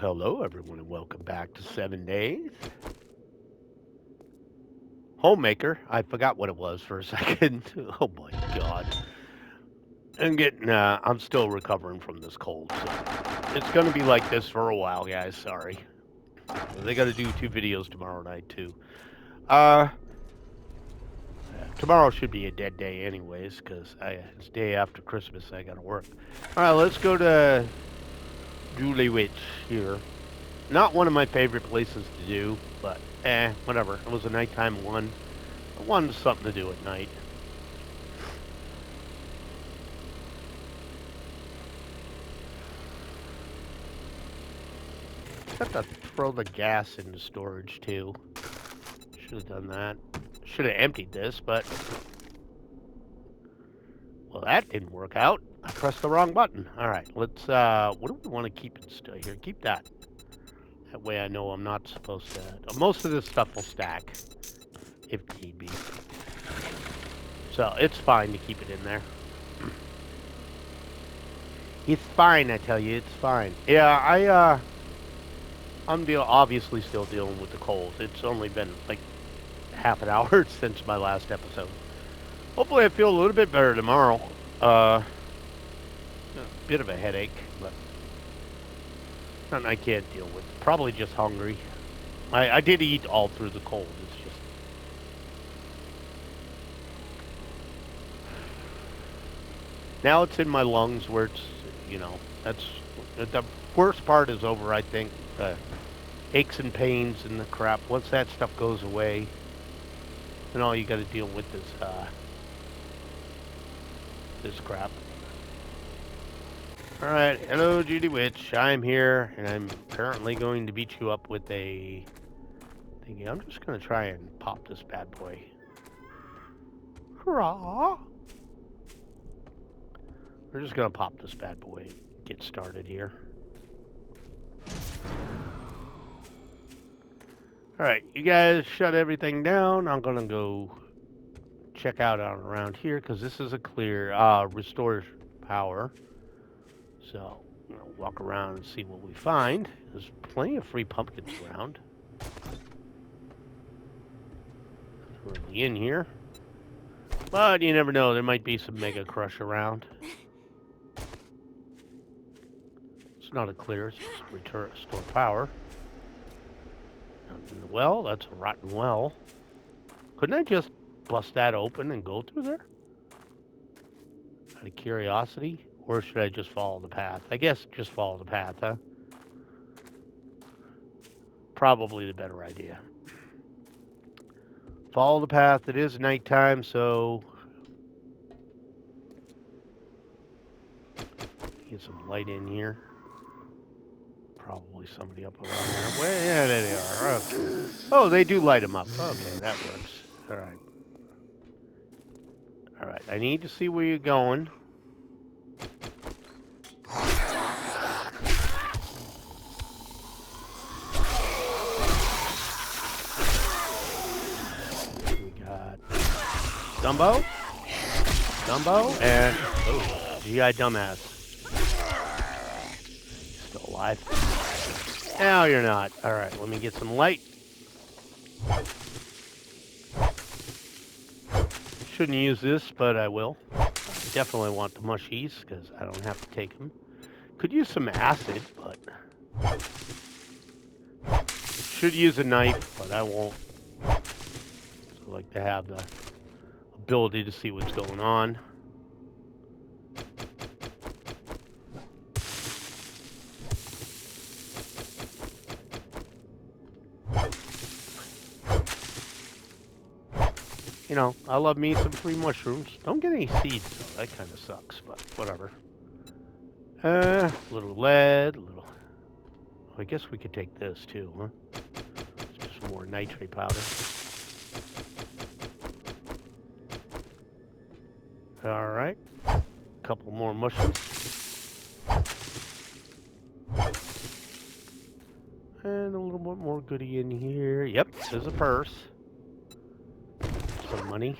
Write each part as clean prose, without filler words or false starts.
Hello everyone, and welcome back to 7 Days. Homemaker. I forgot what it was for a second. Oh my god. I'm still recovering from this cold, so it's gonna be like this for a while, guys. Sorry. They gotta do 2 videos tomorrow night, too. Uh, Tomorrow should be a dead day, anyways, because it's day after Christmas. I gotta work. Alright, let's go to Julie Witch here. Not one of my favorite places to do, but whatever. It was a nighttime one. I wanted something to do at night. Got to throw the gas into storage too. Should have done that. Should have emptied this, but well, that didn't work out. I pressed the wrong button. All right, let's. What do we want to keep it still here? Keep that. That way, I know I'm not supposed to. Most of this stuff will stack if need be, so it's fine to keep it in there. It's fine, I tell you, it's fine. Yeah, I'm obviously still dealing with the cold. It's only been like half an hour since my last episode. Hopefully, I feel a little bit better tomorrow. A bit of a headache, but nothing I can't deal with. Probably just hungry. I did eat all through the cold. It's just now it's in my lungs where it's that's the worst part is over. I think the aches and pains and the crap. Once that stuff goes away, then all you got to deal with is this crap. Alright, hello Judy Witch. I'm here, and I'm apparently going to beat you up with a thingy. I'm just going to try and pop this bad boy. Hurrah! We're just going to pop this bad boy and get started here. Alright, you guys shut everything down. I'm going to go check out around here, because this is a clear, restores power. So, walk around and see what we find. There's plenty of free pumpkins around. Not really in here. But you never know, there might be some Mega Crush around. It's not a clear, it's just restore power. In the well, that's a rotten well. Couldn't I just bust that open and go through there? Out of curiosity? Or should I just follow the path? I guess just follow the path, huh? Probably the better idea. Follow the path. It is nighttime, so get some light in here. Probably somebody up around there. Well, yeah, there they are. Okay. Oh, they do light them up. Okay, that works. All right. All right. I need to see where you're going. We got Dumbo, and GI Dumbass. Still alive. Now you're not. All right. Let me get some light. Shouldn't use this, but I will. I definitely want the mushies because I don't have to take them. Could use some acid, but should use a knife, but I won't. So I like to have the ability to see what's going on. I love me some free mushrooms. Don't get any seeds, though. That kind of sucks, but whatever. A little lead, I guess we could take this, too, huh? It's just more nitrate powder. Alright. Couple more mushrooms. And a little bit more goodie in here. Yep, there's a purse. Some money.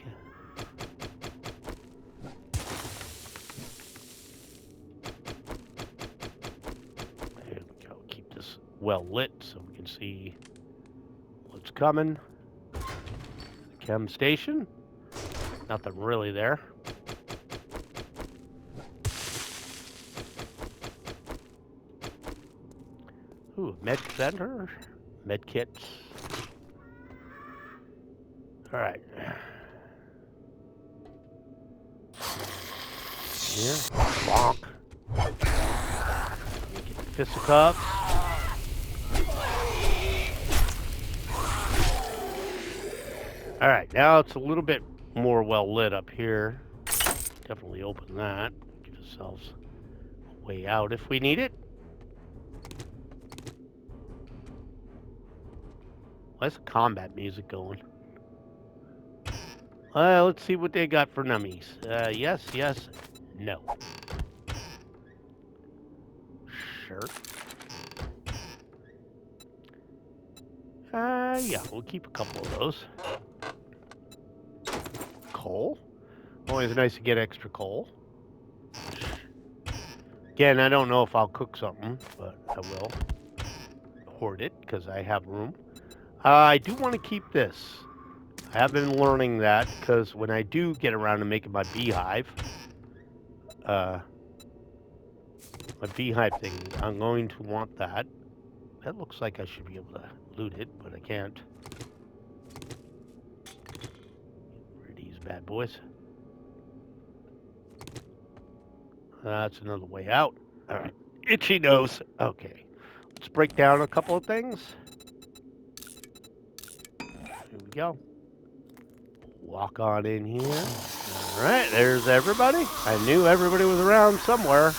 There we go. Keep this well lit so we can see what's coming. Chem station. Nothing really there. Ooh, med center. Med kits. Alright. Here. Bonk. Get the fisticuffs. Alright, now it's a little bit more well lit up here. Definitely open that. Give ourselves a way out if we need it. Why's the combat music going? Let's see what they got for nummies. Yes, yes, no. Sure. Yeah, we'll keep a couple of those. Coal. Always nice to get extra coal. Again, I don't know if I'll cook something, but I will. Hoard it, because I have room. I do want to keep this. I have been learning that, because when I do get around to making my beehive, my beehive thing, I'm going to want that. That looks like I should be able to loot it, but I can't. Where are these bad boys? That's another way out. All right. Itchy nose. Okay. Let's break down a couple of things. Here we go. Walk on in here. All right. There's everybody. I knew everybody was around somewhere.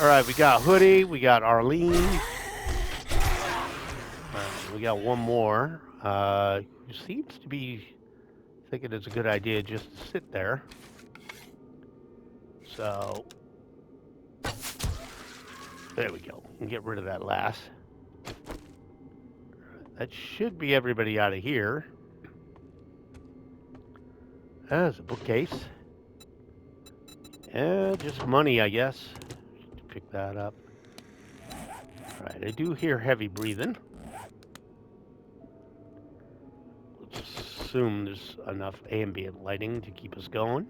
All right. We got Hoodie. We got Arlene. We got one more. Who seems to be thinking it's a good idea just to sit there. So there we go. And get rid of that last. That should be everybody out of here. There's a bookcase. Yeah, just money, I guess. Pick that up. All right, I do hear heavy breathing. Let's assume there's enough ambient lighting to keep us going.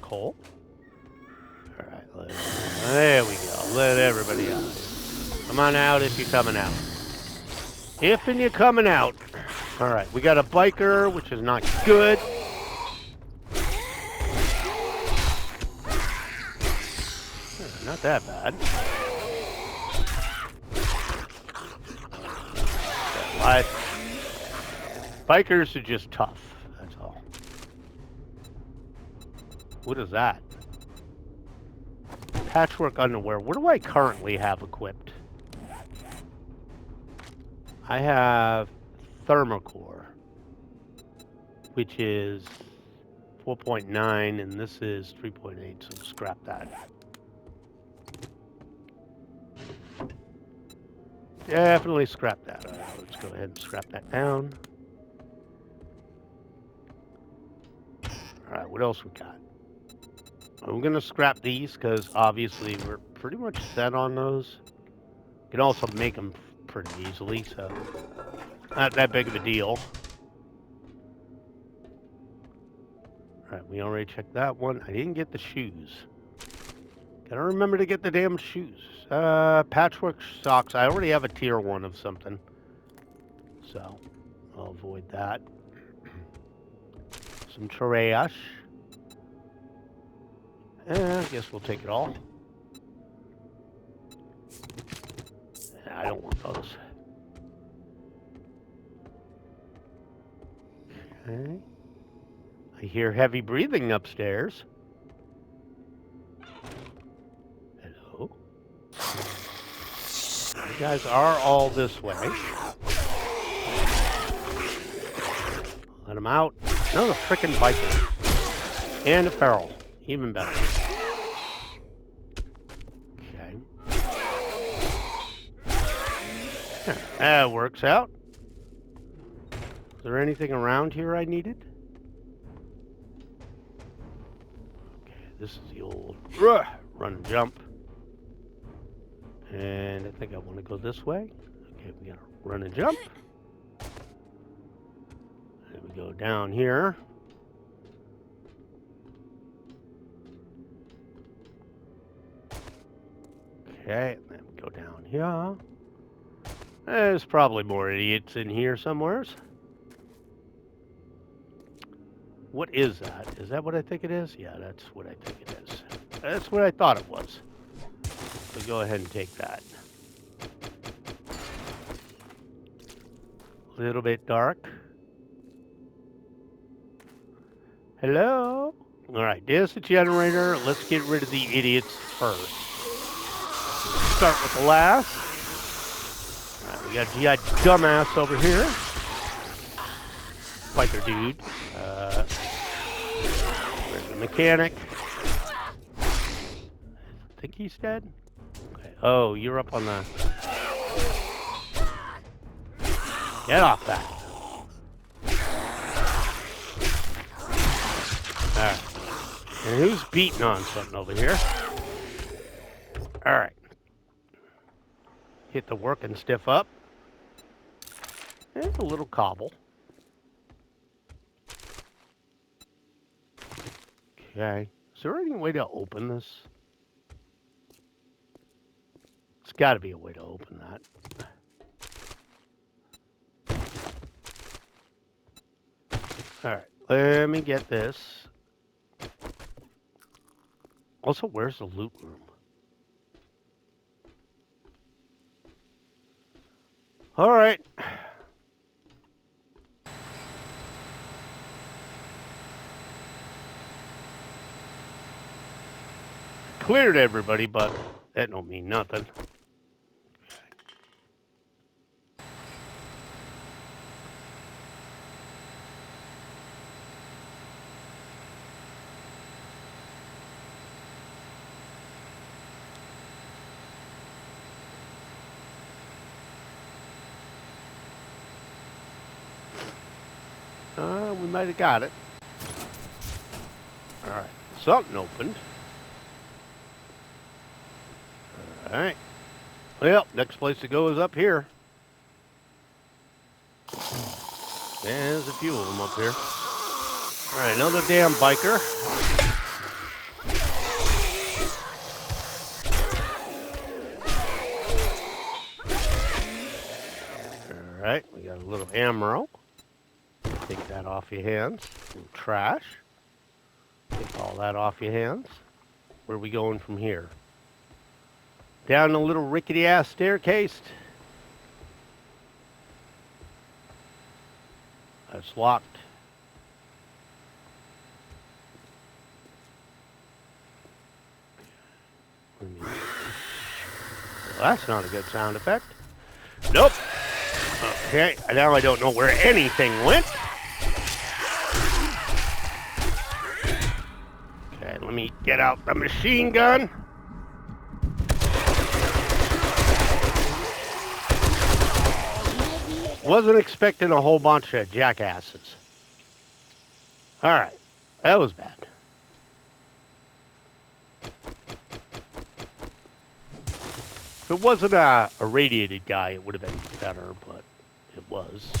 Coal. All right, there we go. Let everybody out. Come on out if you're coming out. If and you're coming out. All right, we got a biker, which is not good. Not that bad. Bikers are just tough. That's all. What is that? Patchwork underwear. What do I currently have equipped? I have Thermocore, which is 4.9, and this is 3.8, so scrap that. Definitely scrap that. All right, let's go ahead and scrap that down. All right, what else we got? I'm going to scrap these because obviously we're pretty much set on those. You can also make them pretty easily, so not that big of a deal. All right, we already checked that one. I didn't get the shoes. Gotta remember to get the damn shoes. Patchwork socks. I already have a tier 1 of something, so I'll avoid that. Some trash. I guess we'll take it all. I don't want those. Okay. I hear heavy breathing upstairs. Hello. You guys are all this way. Let them out. Another frickin' biker. And a feral. Even better. Okay. That works out. Is there anything around here I needed? this is the old run and jump. And I think I want to go this way. Okay, we gotta run and jump. And we go down here. Okay, and then we go down here. There's probably more idiots in here somewheres. What is that? Is that what I think it is? Yeah, that's what I think it is. That's what I thought it was. So go ahead and take that. A little bit dark. Hello? Alright, there's the generator. Let's get rid of the idiots first. Start with the last. Alright, we got GI Dumbass over here. Biker dude. Where's the mechanic? I think he's dead. Okay. Oh, you're up on the... Get off that. Alright. And who's beating on something over here? Alright. Hit the work and stiff up. There's a little cobble. Okay. Is there any way to open this? It's got to be a way to open that. Alright. Let me get this. Also, where's the loot room? Alright. Cleared everybody, but that don't mean nothing. We might have got it. Alright, something opened. Alright. Well, next place to go is up here. There's a few of them up here. Alright, another damn biker. Alright, we got a little ammo. Take that off your hands. A little trash. Take all that off your hands. Where are we going from here? Down a little rickety ass staircase. That's locked. Well, that's not a good sound effect. Nope. Okay, now I don't know where anything went. Okay, let me get out the machine gun. Wasn't expecting a whole bunch of jackasses. Alright, that was bad. If it wasn't a radiated guy, it would have been better, but it was.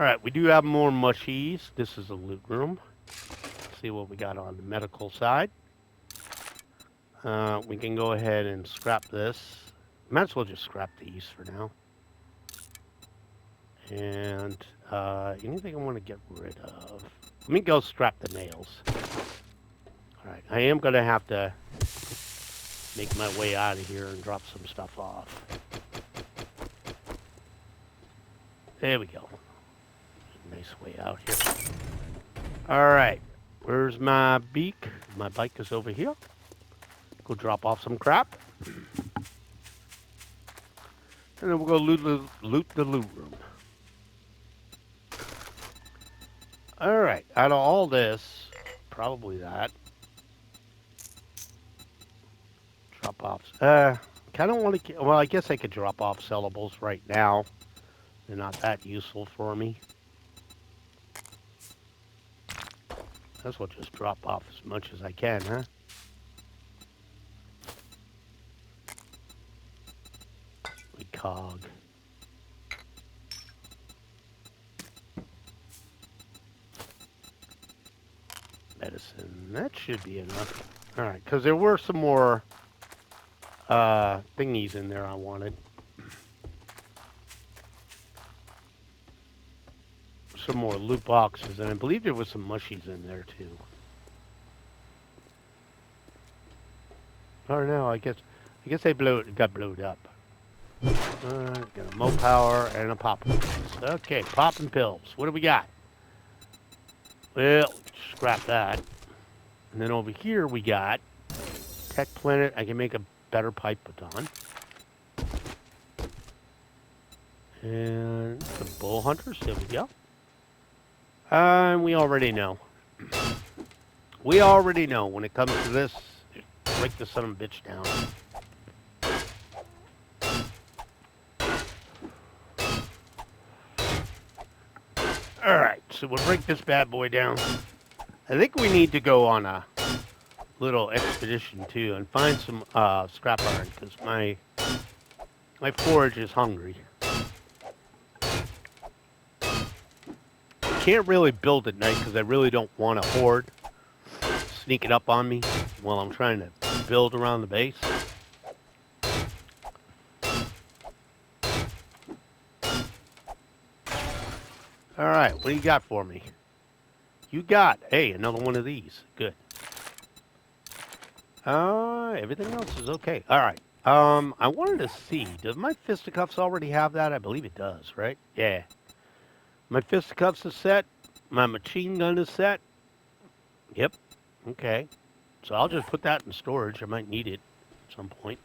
Alright, we do have more mushies. This is a loot room. Let's see what we got on the medical side. We can go ahead and scrap this. Might as well just scrap these for now. And anything I want to get rid of. Let me go scrap the nails. Alright, I am going to have to make my way out of here and drop some stuff off. There we go. Nice way out here. Alright, where's my beak? My bike is over here. Go drop off some crap. And then we'll go loot the loot room. Alright, out of all this, probably that. Drop offs. Kind of want to, well, I guess I could drop off sellables right now. They're not that useful for me. That's what just drop off as much as I can, huh? Cog. Medicine. That should be enough. Alright, because there were some more thingies in there I wanted. Some more loot boxes, and I believe there was some mushies in there too. Or no, I guess they got blowed up. Got a Mo Power and a popping pills. Okay, popping pills. What do we got? Well, scrap that. And then over here we got Tech Planet. I can make a better pipe baton. And the Bull Hunters. There we go. And we already know. We already know when it comes to this, break the son of a bitch down. Alright, so we'll break this bad boy down. I think we need to go on a little expedition too and find some scrap iron because my forage is hungry. Can't really build at night because I really don't want a horde sneaking up on me while I'm trying to build around the base. Alright, what do you got for me? You got, hey, another one of these. Good. Everything else is okay. Alright. I wanted to see, does my fisticuffs already have that? I believe it does, right? Yeah. My fisticuffs is set. My machine gun is set. Yep. Okay. So I'll just put that in storage. I might need it at some point.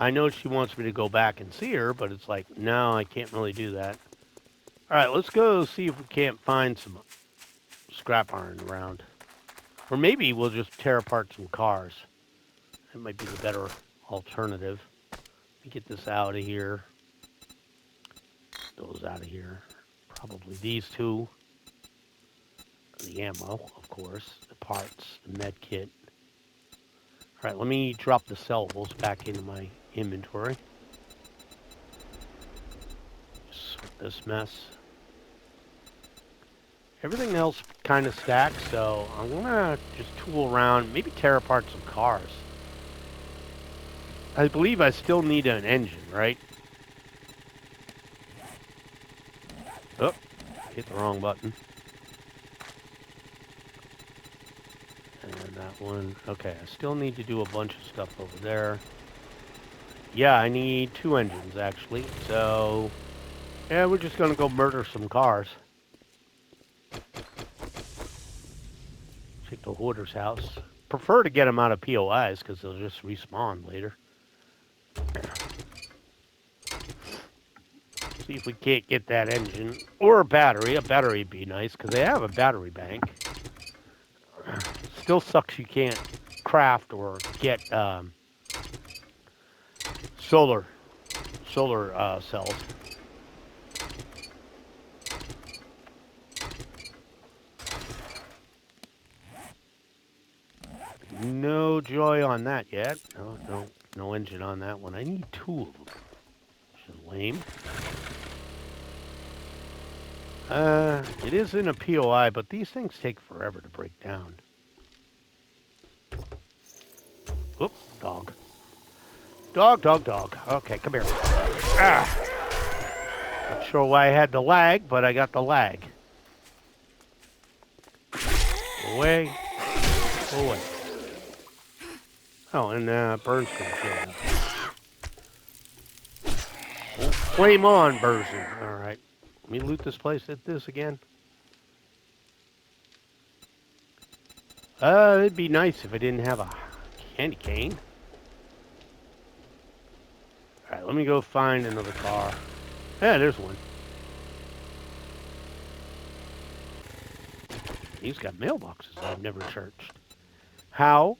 I know she wants me to go back and see her, but it's like, no, I can't really do that. All right, let's go see if we can't find some scrap iron around. Or maybe we'll just tear apart some cars. That might be the better alternative. Let me get this out of here. Those out of here. Probably these two. The ammo, of course. The parts, the med kit. All right, let me drop the sellables back into my inventory. Sort this mess. Everything else kind of stacked, so I'm gonna just tool around, maybe tear apart some cars. I believe I still need an engine, right? Oh, hit the wrong button. And that one. Okay, I still need to do a bunch of stuff over there. Yeah, I need 2 engines, actually. So, yeah, we're just going to go murder some cars. Take the hoarder's house. Prefer to get them out of POIs, because they'll just respawn later. See if we can't get that engine. Or a battery. A battery would be nice, because they have a battery bank. Still sucks you can't craft or get solar cells. No joy on that yet. No engine on that one. I need 2 of them. Which is lame. It is in a POI, but these things take forever to break down. Oop, dog. Dog. Okay, come here. Ah. Not sure why I had the lag, but I got the lag. Away. Away. Oh, and Burns gonna kill him. Flame on, Burson. Alright. Let me loot this place at this again. It'd be nice if I didn't have a candy cane. Alright, let me go find another car. Yeah, there's one. He's got mailboxes I've never searched. How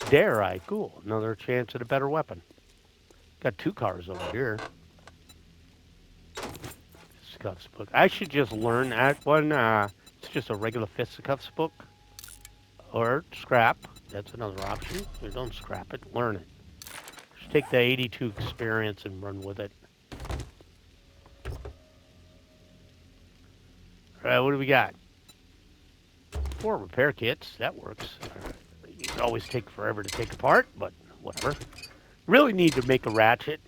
dare I? Cool. Another chance at a better weapon. Got 2 cars over here. fisticuffs book. I should just learn that one. It's just a regular fisticuffs book. Or scrap. That's another option. Or don't scrap it. Learn it. Just take the 82 experience and run with it. All right, what do we got? 4 repair kits. That works. These always take forever to take apart, but whatever. Really need to make a ratchet.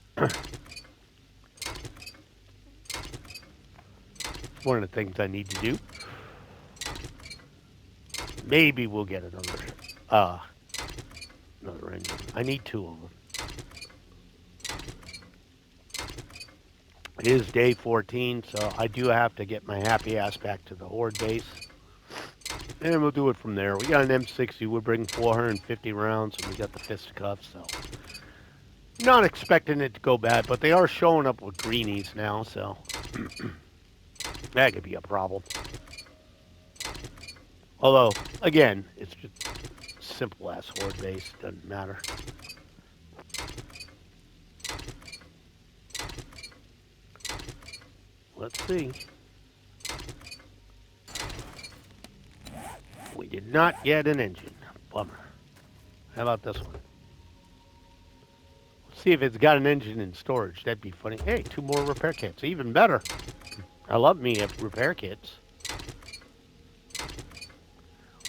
One of the things I need to do. Maybe we'll get another engine. I need 2 of them. It is day 14, so I do have to get my happy ass back to the Horde base. And we'll do it from there. We got an M60. We're bringing 450 rounds, and we got the fisticuffs, so... Not expecting it to go bad, but they are showing up with greenies now, so... that could be a problem. Although, again, it's just simple-ass Horde base. Doesn't matter. Let's see. We did not get an engine. Bummer. How about this one? Let's see if it's got an engine in storage. That'd be funny. Hey, 2 more repair kits. Even better. I love me repair kits.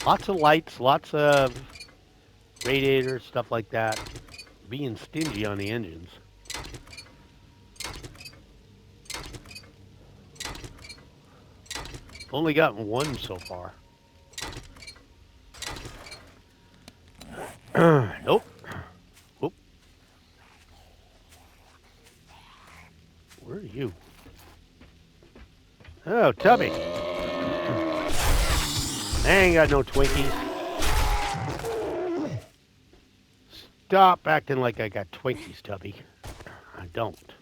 Lots of lights, lots of radiators, stuff like that. Being stingy on the engines. Only gotten 1 so far. Nope. Whoop. Where are you? Oh, Tubby. I ain't got no Twinkies. Stop acting like I got Twinkies, Tubby. I don't.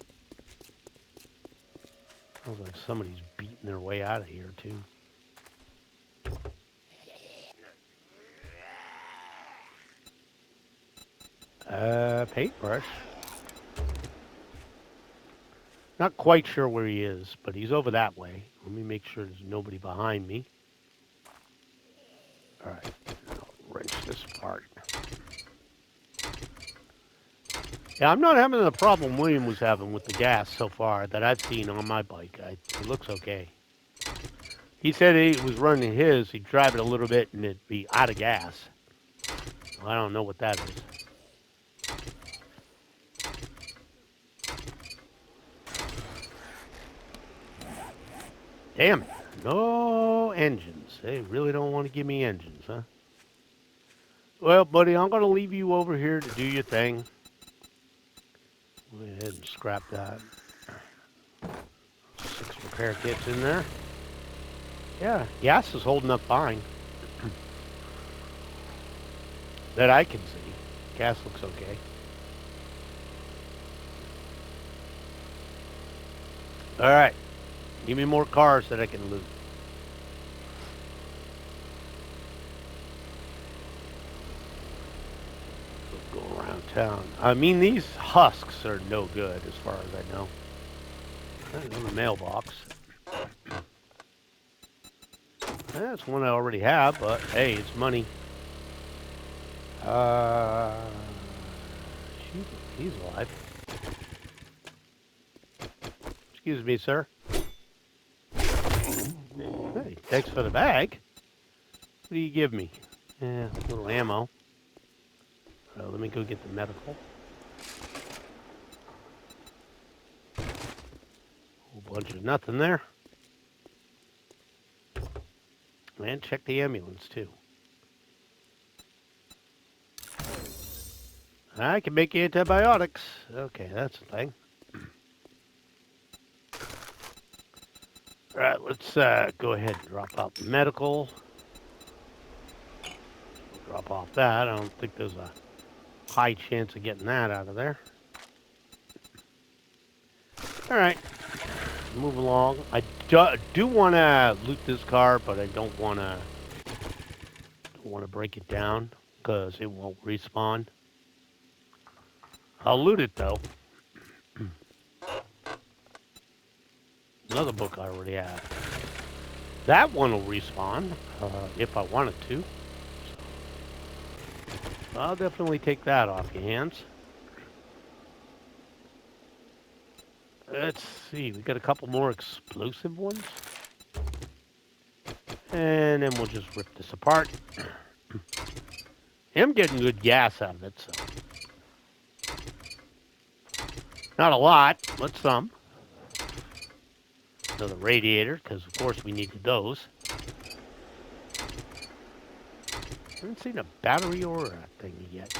Sounds like somebody's beating their way out of here, too. Paintbrush. Not quite sure where he is, but he's over that way. Let me make sure there's nobody behind me. All right, I'll wrench this apart. Yeah, I'm not having the problem William was having with the gas so far that I've seen on my bike. It looks okay. He said he was running his, he'd drive it a little bit and it'd be out of gas. Well, I don't know what that is. Damn it. No engines. They really don't want to give me engines, huh? Well, buddy, I'm going to leave you over here to do your thing. Go ahead and scrap that. 6 repair kits in there. Yeah, gas is holding up fine. That I can see. Gas looks okay. All right. Give me more cars that I can loot. Go around town. I mean, these husks are no good as far as I know. There's a mailbox. That's one I already have, but hey, it's money. He's alive. Excuse me, sir. Hey, thanks for the bag. What do you give me? Yeah, a little ammo. Let me go get the medical. Whole bunch of nothing there. And check the ambulance, too. I can make antibiotics. Okay, that's a thing. All right, let's go ahead and drop out the medical. Drop off that. I don't think there's a high chance of getting that out of there. All right, move along. I do want to loot this car, but I don't want to break it down because it won't respawn. I'll loot it though. Another book I already have. That one will respawn if I wanted to. So I'll definitely take that off your hands. Let's see. We got a couple more explosive ones. And then we'll just rip this apart. I'm getting good gas out of it, so. Not a lot, but some. Another radiator, because of course we needed those. Haven't seen a battery or a thing yet.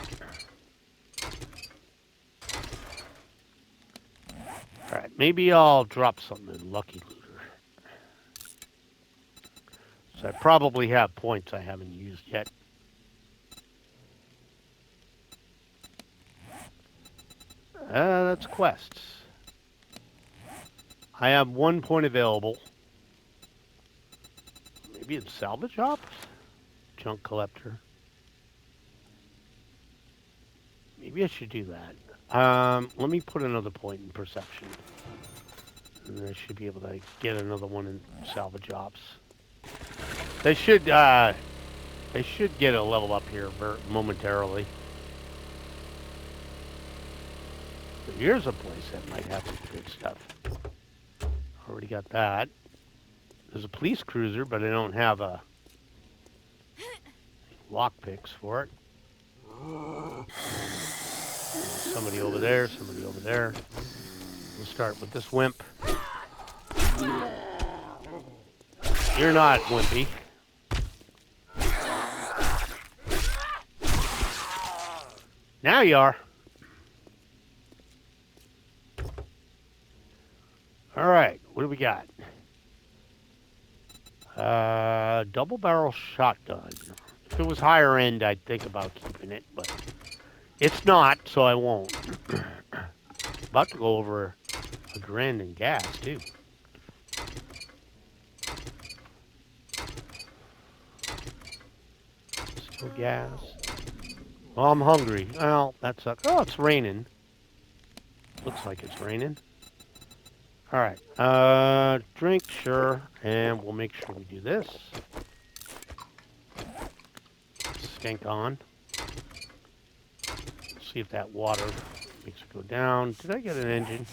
Alright, maybe I'll drop something in Lucky Looter. So I probably have points I haven't used yet. That's quests. I have 1 point available. Maybe in salvage ops? Junk collector. Maybe I should do that. Let me put another point in perception. And I should be able to get another one in salvage ops. They should get a level up here momentarily. But here's a place that might have some good stuff. Already got that. There's a police cruiser, but I don't have a lockpicks for it. Somebody over there, somebody over there. We'll start with this wimp. You're not wimpy. Now you are. All right, what do we got? Double barrel shotgun. If it was higher end, I'd think about keeping it, but it's not, so I won't. About to go over $1,000 in gas, too. Still gas. Oh, I'm hungry. Well, that sucks. Oh, it's raining. Looks like it's raining. All right. Drink, sure. And we'll make sure we do this. Stink on. See if that water makes it go down. Did I get an engine?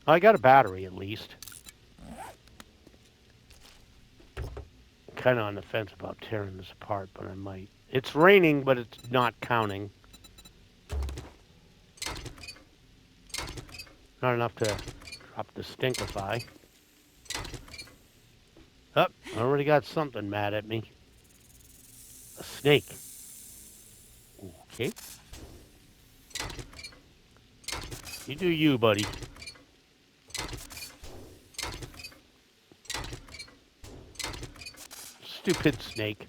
Oh, I got a battery at least. Kind of on the fence about tearing this apart, but I might. It's raining, but it's not counting. Not enough to drop the Stinkify. Oh, I already got something mad at me. A snake. Okay. You do you, buddy. Stupid snake.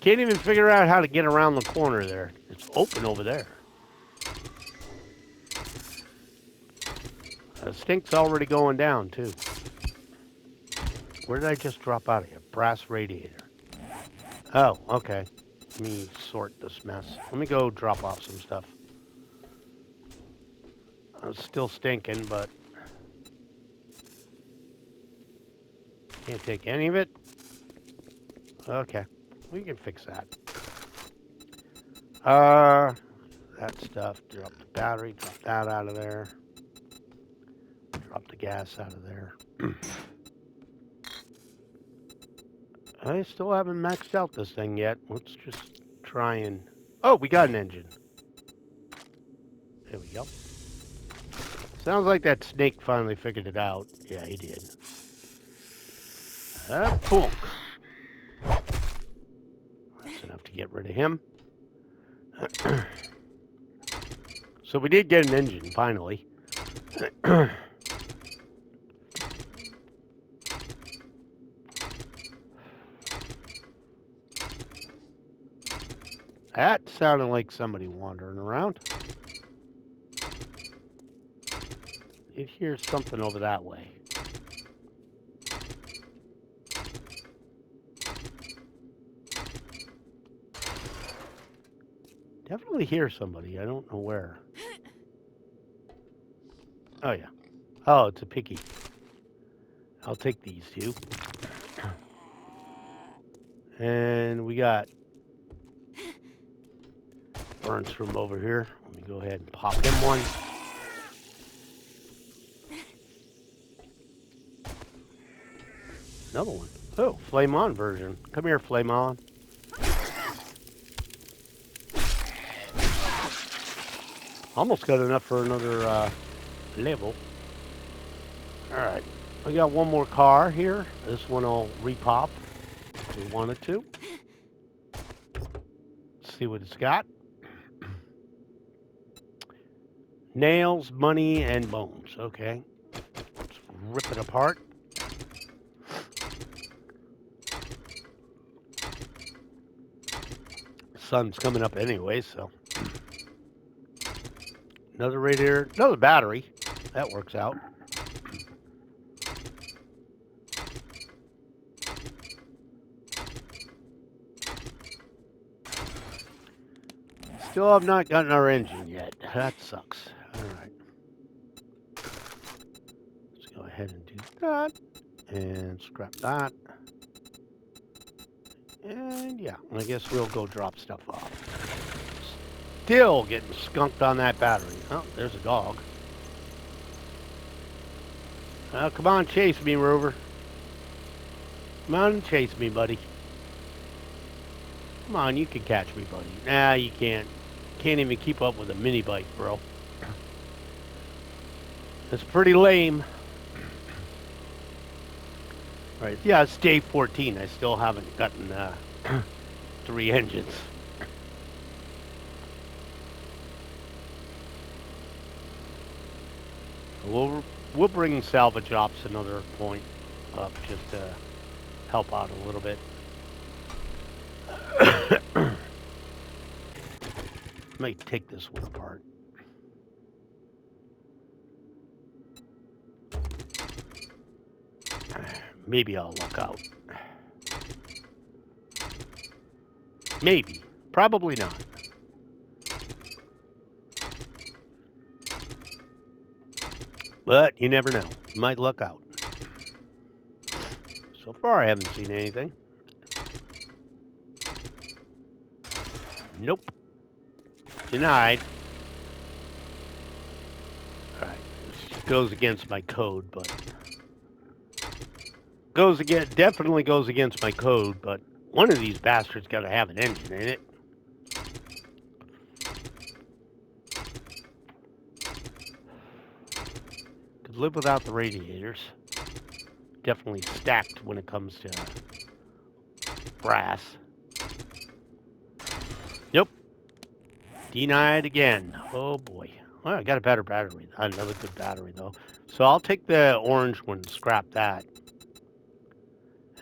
Can't even figure out how to get around the corner there. It's open over there. The stink's already going down, too. Where did I just drop out of here? Brass radiator. Oh, okay. Let me sort this mess. Let me go drop off some stuff. It's still stinking, but can't take any of it. Okay, we can fix that. That stuff. Drop the battery. Drop that out of there. Drop the gas out of there. I still haven't maxed out this thing yet. Let's just try and... Oh, we got an engine. There we go. Sounds like that snake finally figured it out. Yeah, he did. Boom. That's enough to get rid of him. So we did get an engine, finally. That sounded like somebody wandering around. You'd hear something over that way. Definitely hear somebody. I don't know where. Oh, yeah. Oh, it's a piggy. I'll take these two. And we got burns from over here. Let me go ahead and pop him one. Another one. Oh, Flame On version. Come here, Flame On. Almost got enough for another level. Alright. We got one more car here. This one will repop if we wanted to. Let's see what it's got. Nails, money, and bones. Okay. Let's rip it apart. Sun's coming up anyway, so. Another radiator, another battery. That works out. Still have not gotten our engine yet. That sucks. Alright. Let's go ahead and do that. And scrap that. And yeah, I guess we'll go drop stuff off. Still getting skunked on that battery. Oh, there's a dog. Oh, come on, chase me, Rover. Come on and chase me, buddy. Come on, you can catch me, buddy. Nah, you can't. Can't even keep up with a mini bike, bro. It's pretty lame. Right, yeah, it's day 14. I still haven't gotten 3 engines. We'll bring salvage ops another point up just to help out a little bit. Might take this one apart. Maybe I'll luck out. Maybe. Probably not. But you never know. You might luck out. So far, I haven't seen anything. Nope. Denied. Alright. This goes against my code, but... definitely goes against my code, but one of these bastards got to have an engine in it. Could live without the radiators. Definitely stacked when it comes to brass. Nope. Denied again. Oh boy. Well, I got a better battery. Another good battery though. So I'll take the orange one and scrap that.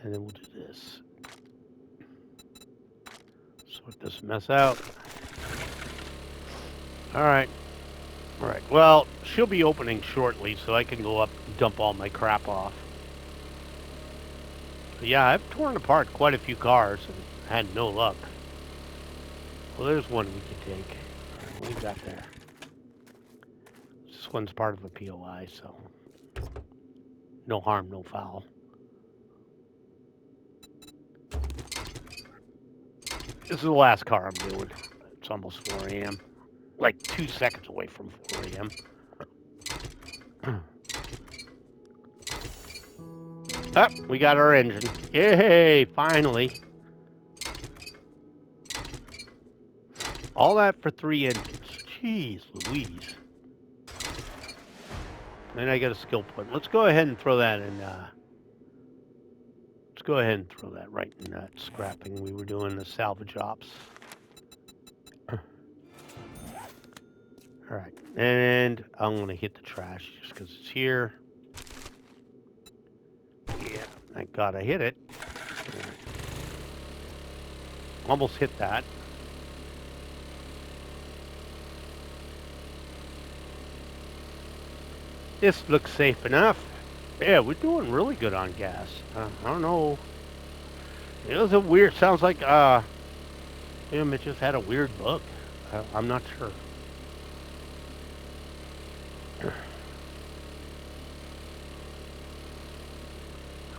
And then we'll do this. Sort this mess out. Alright. Alright. Well, she'll be opening shortly, so I can go up and dump all my crap off. But yeah, I've torn apart quite a few cars and had no luck. Well, there's one we can take. What do we got there? This one's part of a POI, so no harm, no foul. This is the last car I'm doing. It's almost 4 a.m. Like 2 seconds away from 4 a.m. Ah, we got our engine. Yay, finally. All that for 3 engines. Jeez Louise. And I got a skill point. Let's go ahead and throw that in. Let's go ahead and throw that right in that scrapping we were doing, the salvage ops. Alright, and I'm going to hit the trash just because it's here. Yeah, thank God I hit it. Almost hit that. This looks safe enough. Yeah, we're doing really good on gas. I don't know. It was a weird, sounds like, it just had a weird bug. I'm not sure.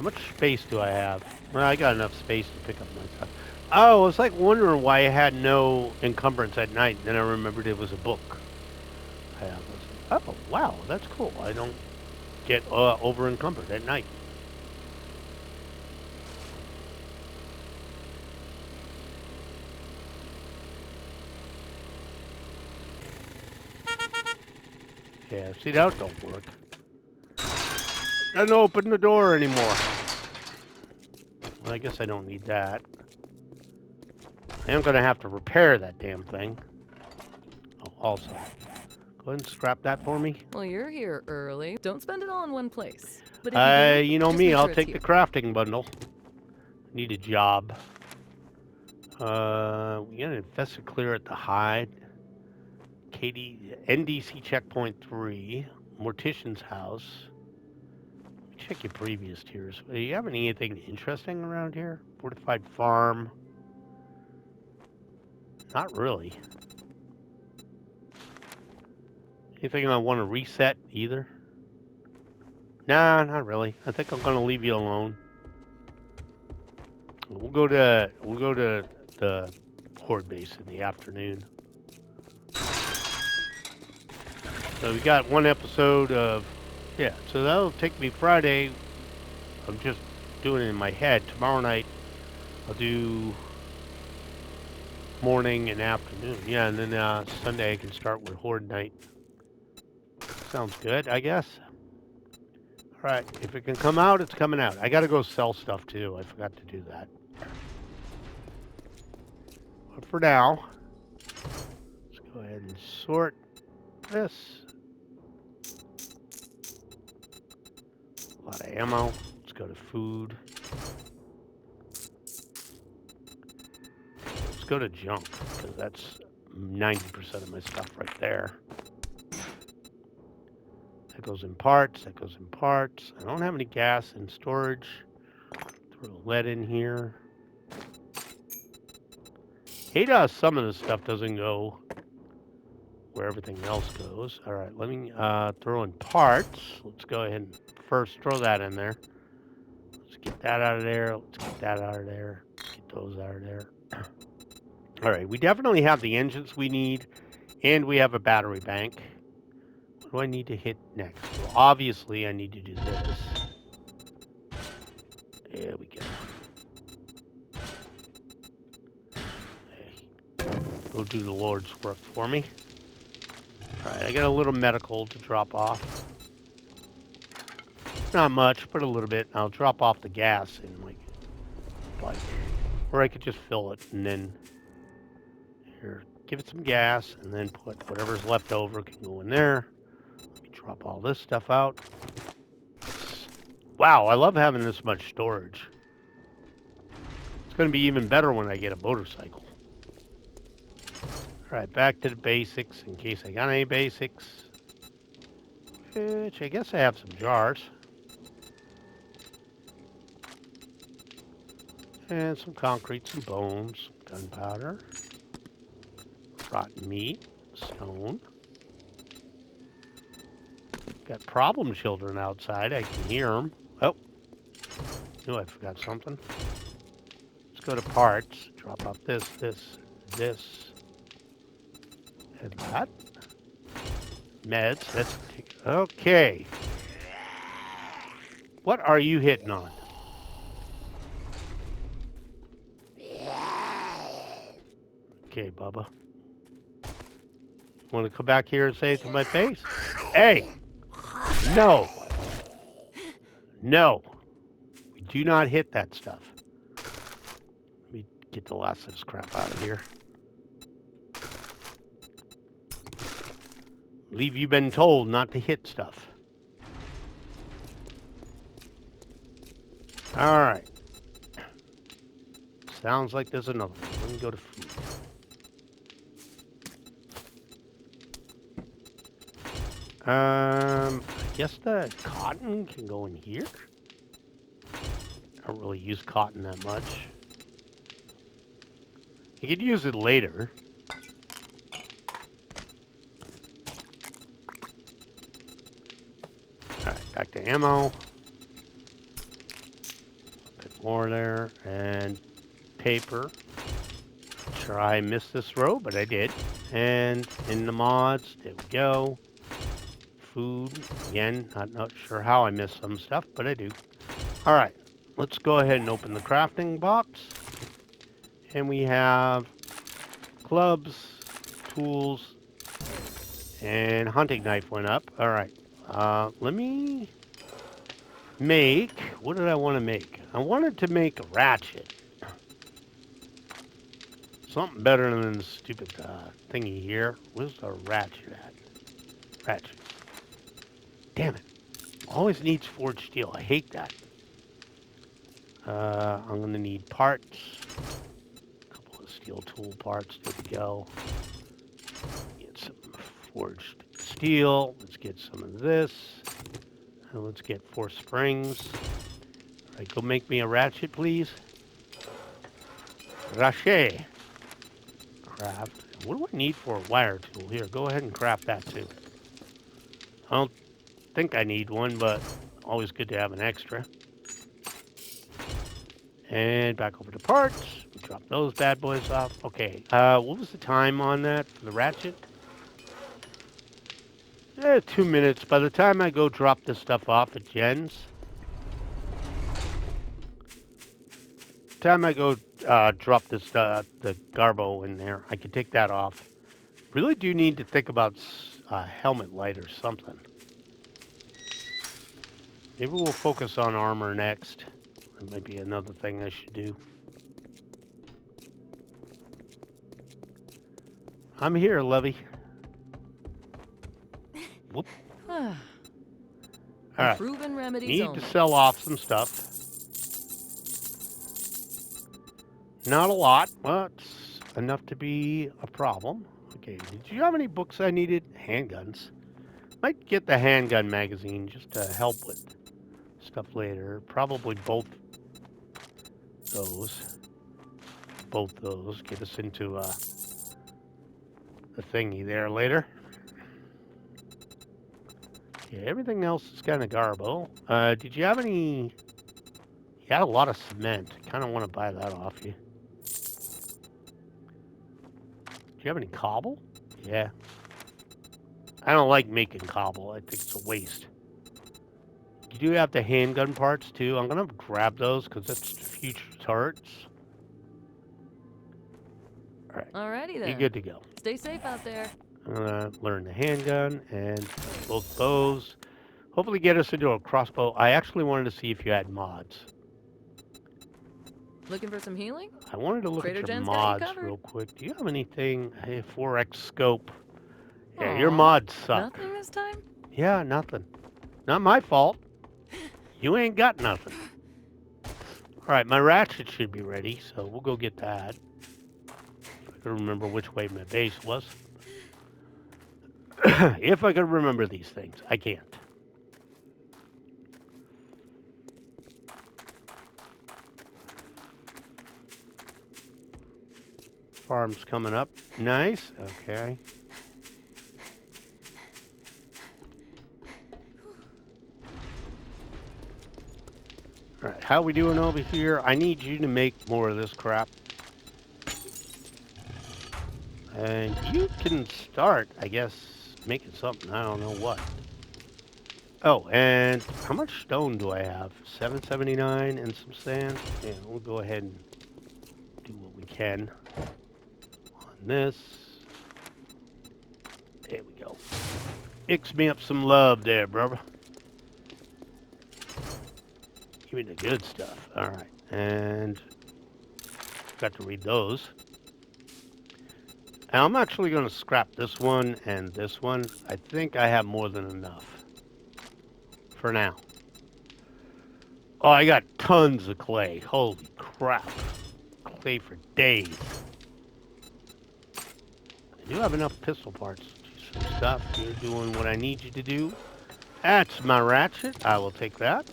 How much space do I have? Well, I got enough space to pick up my stuff. Oh, I was like wondering why I had no encumbrance at night. Then I remembered it was a book. I was like, oh, wow, that's cool. I don't get over encumbered at night. Yeah, see, that don't work. Doesn't open the door anymore. Well, I guess I don't need that. I am going to have to repair that damn thing. Oh, also, go ahead and scrap that for me. Well, you're here early. Don't spend it all in one place. But if you do, You know just me, make I'll sure it's take here. the crafting bundle. Need a job. We got an infested clear at the hide. Katie, NDC checkpoint 3. Mortician's house. Check your previous tiers. Do you have anything interesting around here? Fortified farm. Not really. Anything I want to reset either? Nah, not really. I think I'm gonna leave you alone. We'll go to the horde base in the afternoon. So we got one episode of so that'll take me Friday. I'm just doing it in my head. Tomorrow night I'll do morning and afternoon. Yeah, and then Sunday I can start with horde night. Sounds good, I guess. All right, if it can come out, it's coming out. I got to go sell stuff too. I forgot to do that. But for now, let's go ahead and sort this. A lot of ammo. Let's go to food. Let's go to junk, because that's 90% of my stuff right there. That goes in parts. That goes in parts. I don't have any gas in storage. Throw lead in here. Hate how some of this stuff doesn't go where everything else goes. All right, let me throw in parts. Let's go ahead and first throw that in there. Let's get that out of there. Let's get that out of there. Get those out of there. All right, we definitely have the engines we need, and we have a battery bank. What do I need to hit next? Well, obviously, I need to do this. There we go. Hey, go do the Lord's work for me. All right, I got a little medical to drop off. Not much, but a little bit. I'll drop off the gas in like, or I could just fill it and then here, give it some gas and then put whatever's left over can go in there. Let me drop all this stuff out. Wow, I love having this much storage. It's going to be even better when I get a motorcycle. All right, back to the basics in case I got any basics. Which I guess I have some jars. And some concrete, some bones, gunpowder, rotten meat, stone. Got problem children outside. I can hear them. Oh, knew I forgot something. Let's go to parts. Drop off this, and that. Meds. That's okay. What are you hitting on? Okay, Bubba. Want to come back here and say it to my face? Hey! No! No! We do not hit that stuff. Let me get the last of this crap out of here. Believe you've been told not to hit stuff. Alright. Sounds like there's another one. Let me go to food. I guess the cotton can go in here. I don't really use cotton that much. You could use it later. Alright, back to ammo. more there, and paper. Sure, I missed this row, but I did. And in the mods, there we go. Food, again, not sure how I missed some stuff, but I do. All right, let's go ahead and open the crafting box. And we have clubs, tools, and hunting knife went up. All right, let me make, what did I want to make? I wanted to make a ratchet. Something better than the stupid thingy here. Where's the ratchet at? Ratchet. Damn it. Always needs forged steel. I hate that. I'm going to need parts. A couple of steel tool parts. There we go. Get some forged steel. Let's get some of this. And let's get 4 springs. All right, go make me a ratchet, please. Ratchet. Craft. What do I need for a wire tool? Here, go ahead and craft that too. I don't think I need one, but always good to have an extra. And back over to parts. Drop those bad boys off. Okay, what was the time on that for the ratchet? 2 minutes. By the time I go drop this stuff off at Jen's, time I go drop this the Garbo in there, I can take that off. Really do need to think about helmet light or something. Maybe we'll focus on armor next. That might be another thing I should do. I'm here, Levy. Whoop. All right. Proven remedies Need only. to sell off some stuff. Not a lot, but enough to be a problem. Okay, did you have any books I needed? Handguns. Might get the handgun magazine just to help with stuff later. Probably both those. Both those. Get us into the thingy there later. Yeah, everything else is kind of garbo. Did you have any... You had a lot of cement. Kind of want to buy that off you. Do you have any cobble? Yeah. I don't like making cobble. I think it's a waste. You do have the handgun parts, too. I'm going to grab those because that's future turrets. All right. Alrighty then. You're good to go. Stay safe out there. I'm going to learn the handgun and both bows. Hopefully get us into a crossbow. I actually wanted to see if you had mods. Looking for some healing? I wanted to look Trader at your Jen's got you mods covered. real quick. Do you have anything? Hey, 4x scope. Yeah, your Aw, mods suck. Nothing this time? Yeah, nothing. Not my fault. You ain't got nothing. All right, my ratchet should be ready, so we'll go get that. If I can remember which way my base was. If I can remember these things. I can't. Farm's coming up. Nice. Okay. All right, how we doing over here? I need you to make more of this crap. And you can start, I guess, making something. I don't know what. Oh, and how much stone do I have? 779 and some sand? Yeah, we'll go ahead and do what we can on this. There we go. Mix me up some love there, brother. Give me the good stuff. All right. And got to read those. And I'm actually going to scrap this one and this one. I think I have more than enough for now. Oh, I got tons of clay. Holy crap. Clay for days. I do have enough pistol parts. Some stuff. You're doing what I need you to do. That's my ratchet. I will take that.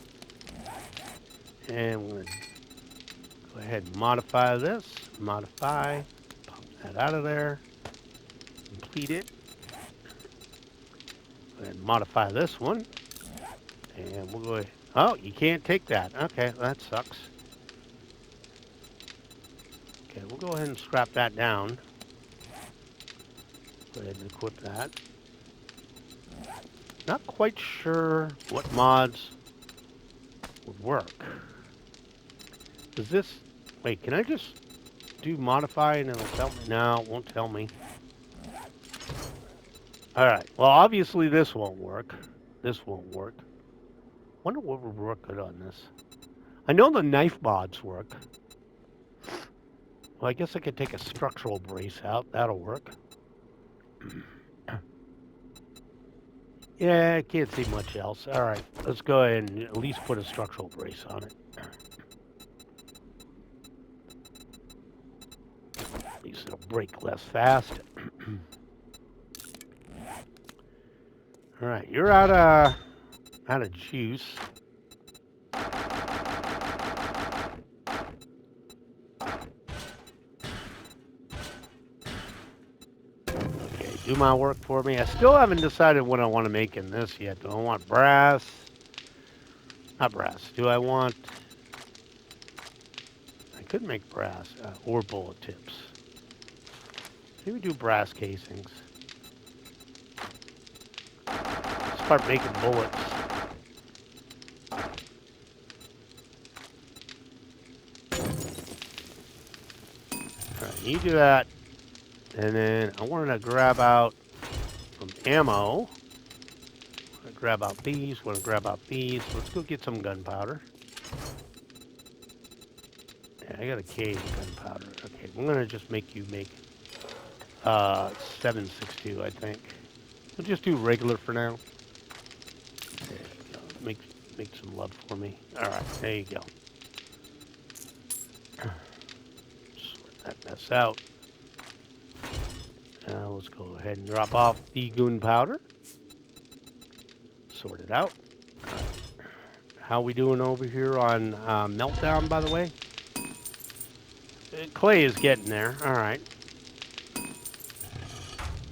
And we're going to go ahead and modify this. Modify. Pop that out of there. Complete it. Go ahead and modify this one. And we'll go ahead. Oh, you can't take that. Okay, that sucks. Okay, we'll go ahead and scrap that down. Go ahead and equip that. Not quite sure what mods would work. Does this... Wait, can I just do modify and it'll tell me? No, it won't tell me. Alright, well obviously this won't work. This won't work. Wonder what would work good on this. I know the knife mods work. Well, I guess I could take a structural brace out. That'll work. Yeah, I can't see much else. Alright, let's go ahead and at least put a structural brace on it. At least it'll break less fast. Alright, you're out of juice. Okay, do my work for me. I still haven't decided what I want to make in this yet. Do I want brass? Not brass. Do I want... I could make brass or bullet tips. Maybe do brass casings. Start making bullets. Alright, you do that. And then I wanted to grab out some ammo. Grab out these. Want to grab out these. Let's go get some gunpowder. Yeah, I got a cave of gunpowder. Okay, we're gonna just make you make 7.62, I think. We'll just do regular for now. There you go. Make some love for me. All right, there you go. Sort that mess out. Now let's go ahead and drop off the gunpowder. Sort it out. Right. How we doing over here on Meltdown, by the way? Clay is getting there. All right.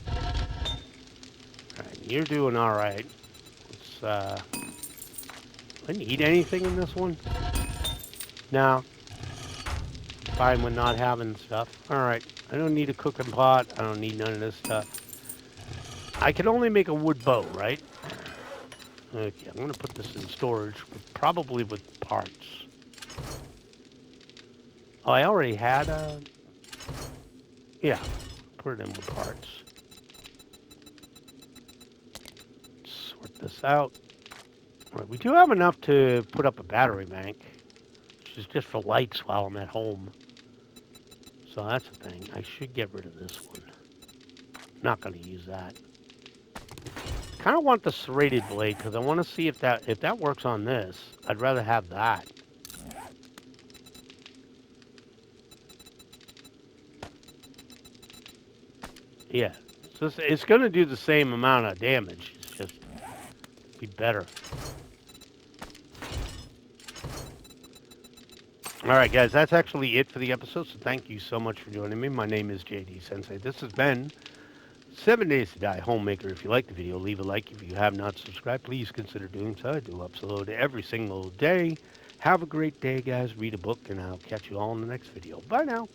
All right, you're doing all right. Let's, I need anything in this one? No. Fine with not having stuff. All right. I don't need a cooking pot. I don't need none of this stuff. I can only make a wood bow, right? Okay, I'm going to put this in storage, probably with parts. Oh, I already had a... Yeah, put it in with parts. Sort this out. All right, we do have enough to put up a battery bank, which is just for lights while I'm at home. So that's the thing. I should get rid of this one. Not going to use that. Kind of want the serrated blade because I want to see if that works on this. I'd rather have that. Yeah, it's going to do the same amount of damage. It's just be better. All right, guys, that's actually it for the episode. So thank you so much for joining me. My name is JD Sensei. This has been 7 Days to Die Homemaker. If you like the video, leave a like. If you have not subscribed, please consider doing so. I do upload every single day. Have a great day, guys. Read a book, and I'll catch you all in the next video. Bye now.